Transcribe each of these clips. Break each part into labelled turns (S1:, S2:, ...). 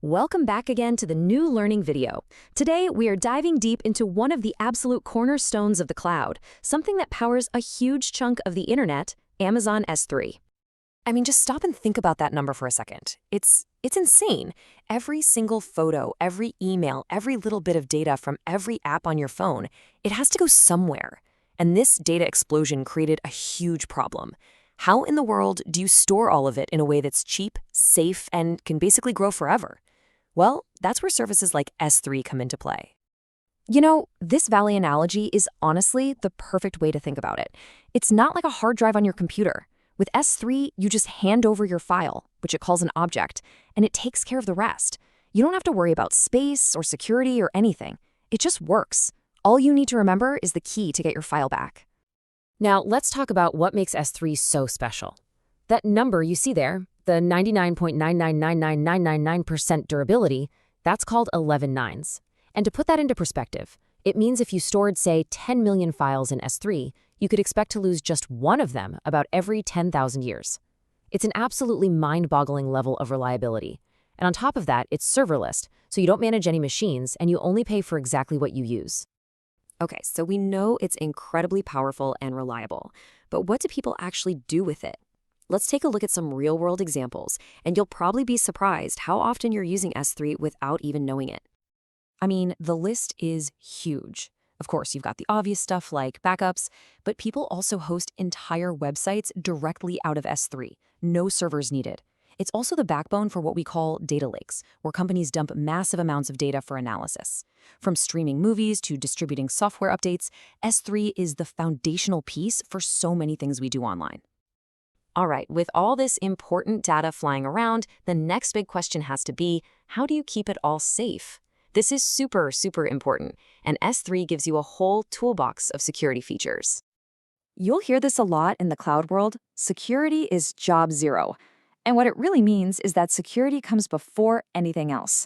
S1: Welcome back again to the new learning video. Today, we are diving deep into one of the absolute cornerstones of the cloud, something that powers a huge chunk of the internet, Amazon S3. I mean, just stop and think about that number for a second. It's insane. Every single photo, every email, every little bit of data from every app on your phone, it has to go somewhere. And this data explosion created a huge problem. How in the world do you store all of it in a way that's cheap, safe, and can basically grow forever? Well, that's where services like S3 come into play. You know, this Valley analogy is honestly the perfect way to think about it. It's not like a hard drive on your computer. With S3, you just hand over your file, which it calls an object, and it takes care of the rest. You don't have to worry about space or security or anything. It just works. All you need to remember is the key to get your file back. Now, let's talk about what makes S3 so special. That number you see there, the 99.9999999% durability, that's called 11 nines. And to put that into perspective, it means if you stored, say, 10 million files in S3, you could expect to lose just one of them about every 10,000 years. It's an absolutely mind-boggling level of reliability. And on top of that, it's serverless, so you don't manage any machines and you only pay for exactly what you use. Okay, so we know it's incredibly powerful and reliable, but what do people actually do with it? Let's take a look at some real-world examples, and you'll probably be surprised how often you're using S3 without even knowing it. I mean, the list is huge. Of course, you've got the obvious stuff like backups, but people also host entire websites directly out of S3. No servers needed. It's also the backbone for what we call data lakes, where companies dump massive amounts of data for analysis. From streaming movies to distributing software updates, S3 is the foundational piece for so many things we do online. All right, with all this important data flying around, the next big question has to be, how do you keep it all safe? This is super, super important, and S3 gives you a whole toolbox of security features. You'll hear this a lot in the cloud world. Security is job zero. And what it really means is that security comes before anything else.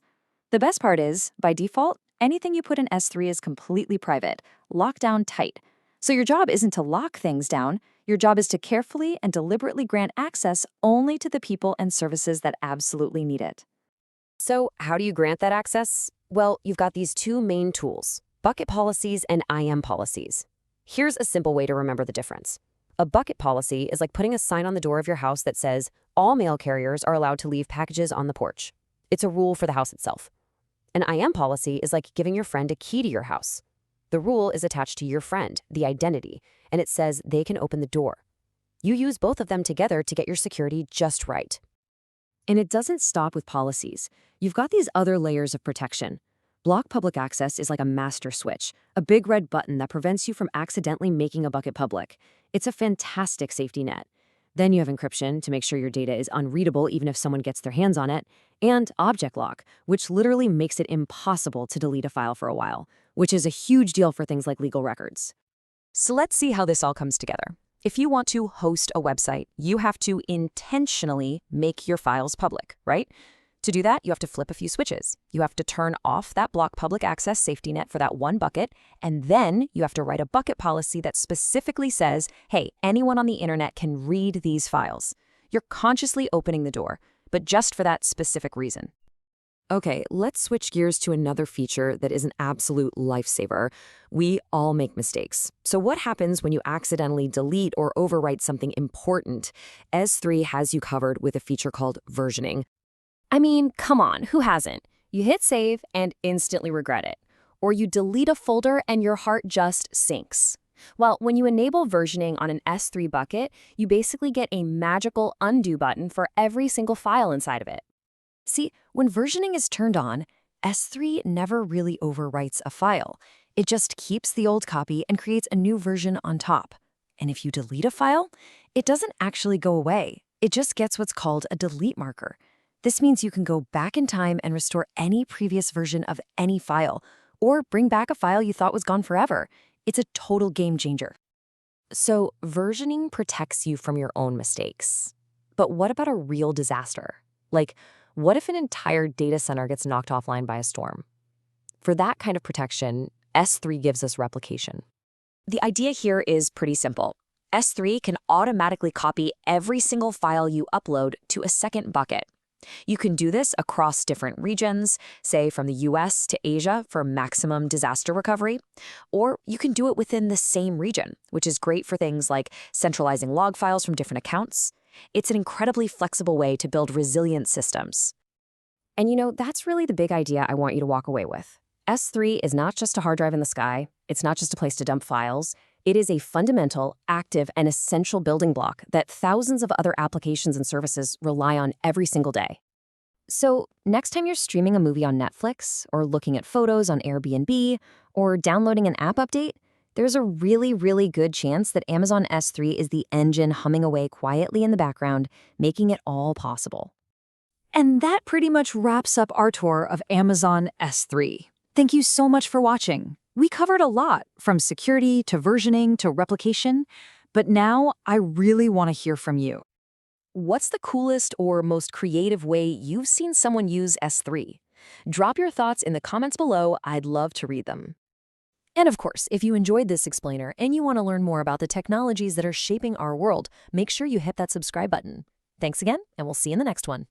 S1: The best part is, by default, anything you put in S3 is completely private, locked down tight. So your job isn't to lock things down. Your job is to carefully and deliberately grant access only to the people and services that absolutely need it. So how do you grant that access? Well, you've got these two main tools, bucket policies and IAM policies. Here's a simple way to remember the difference. A bucket policy is like putting a sign on the door of your house that says, all mail carriers are allowed to leave packages on the porch. It's a rule for the house itself. An IAM policy is like giving your friend a key to your house. The rule is attached to your friend, the identity, and it says they can open the door. You use both of them together to get your security just right. And it doesn't stop with policies. You've got these other layers of protection. Block public access is like a master switch, a big red button that prevents you from accidentally making a bucket public. It's a fantastic safety net. Then you have encryption to make sure your data is unreadable even if someone gets their hands on it, and object lock, which literally makes it impossible to delete a file for a while, which is a huge deal for things like legal records. So let's see how this all comes together. If you want to host a website, you have to intentionally make your files public, right? To do that, you have to flip a few switches. You have to turn off that block public access safety net for that one bucket, and then you have to write a bucket policy that specifically says, hey, anyone on the internet can read these files. You're consciously opening the door, but just for that specific reason. Okay, let's switch gears to another feature that is an absolute lifesaver. We all make mistakes. So what happens when you accidentally delete or overwrite something important? S3 has you covered with a feature called versioning. I mean, come on, who hasn't? You hit save and instantly regret it. Or you delete a folder and your heart just sinks. Well, when you enable versioning on an S3 bucket, you basically get a magical undo button for every single file inside of it. See, when versioning is turned on, S3 never really overwrites a file. It just keeps the old copy and creates a new version on top. And if you delete a file, it doesn't actually go away. It just gets what's called a delete marker. This means you can go back in time and restore any previous version of any file, or bring back a file you thought was gone forever. It's a total game changer. So versioning protects you from your own mistakes. But what about a real disaster? Like, what if an entire data center gets knocked offline by a storm? For that kind of protection, S3 gives us replication. The idea here is pretty simple. S3 can automatically copy every single file you upload to a second bucket. You can do this across different regions, say from the US to Asia for maximum disaster recovery, or you can do it within the same region, which is great for things like centralizing log files from different accounts. It's an incredibly flexible way to build resilient systems. And that's really the big idea I want you to walk away with. S3 is not just a hard drive in the sky. It's not just a place to dump files. It is a fundamental, active, and essential building block that thousands of other applications and services rely on every single day. So, next time you're streaming a movie on Netflix, or looking at photos on Airbnb, or downloading an app update, there's a really, really good chance that Amazon S3 is the engine humming away quietly in the background, making it all possible.
S2: And that pretty much wraps up our tour of Amazon S3. Thank you so much for watching. We covered a lot, from security to versioning to replication, but now I really want to hear from you.
S1: What's the coolest or most creative way you've seen someone use S3? Drop your thoughts in the comments below. I'd love to read them. And of course, if you enjoyed this explainer and you want to learn more about the technologies that are shaping our world, make sure you hit that subscribe button. Thanks again, and we'll see you in the next one.